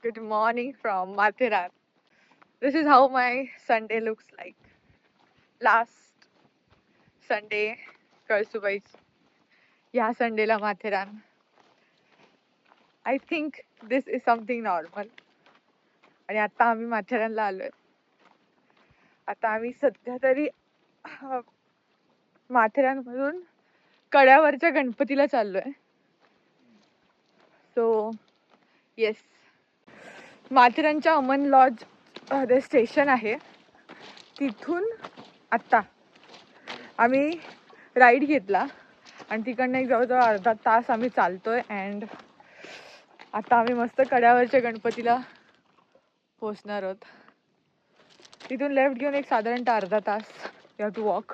Good morning from Mathiran. This is how my Sunday looks like. Last Sunday, Kalsubai या संडेला Matheran. I think this is something normal. आणि आता आम्ही माथेरानला आलोय. आता आम्ही सध्या तरी माथेरानमधून कड्यावरच्या गणपतीला चाललोय. सो येस, माथेरानच्या अमन लॉज जे स्टेशन आहे तिथून आत्ता आम्ही राईड घेतला आणि तिकडनं एक जवळजवळ अर्धा तास आम्ही चालतोय. अँड आता आम्ही मस्त कड्यावरच्या गणपतीला पोचणार आहोत. तिथून लेफ्ट घेऊन एक साधारणतः अर्धा तास you have to walk.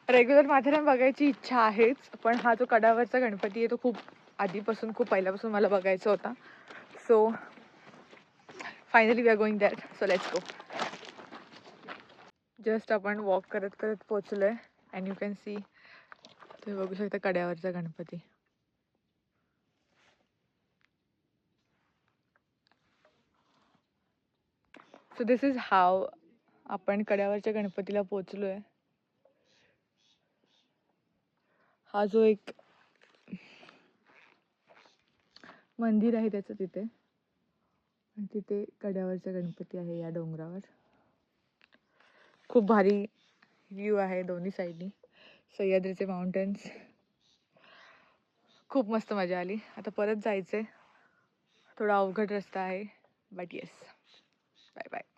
Regular Matheran बघायची इच्छा आहेच, पण हा जो कड्यावरचा गणपती आहे तो खूप आधीपासून खूप पहिल्यापासून मला बघायचा होता. So finally we are going that. So let's go. Just आपण वॉक करत करत पोचलोय. अँड यू कॅन सी, तुम्ही बघू शकता कड्यावरचा Ganpati. So this is how आपण कड्यावरच्या गणपतीला पोचलोय. हा जो एक मंदिर आहे त्याचं तिथे, आणि तिथे कड्यावरचा गणपती आहे या डोंगरावर. खूप भारी व्ह्यू आहे दोन्ही साईडनी, सह्याद्रीचे माउंटन्स. खूप मस्त मजा आली. आता परत जायचंय. थोडा अवघड रस्ता आहे, बट येस. Bye bye.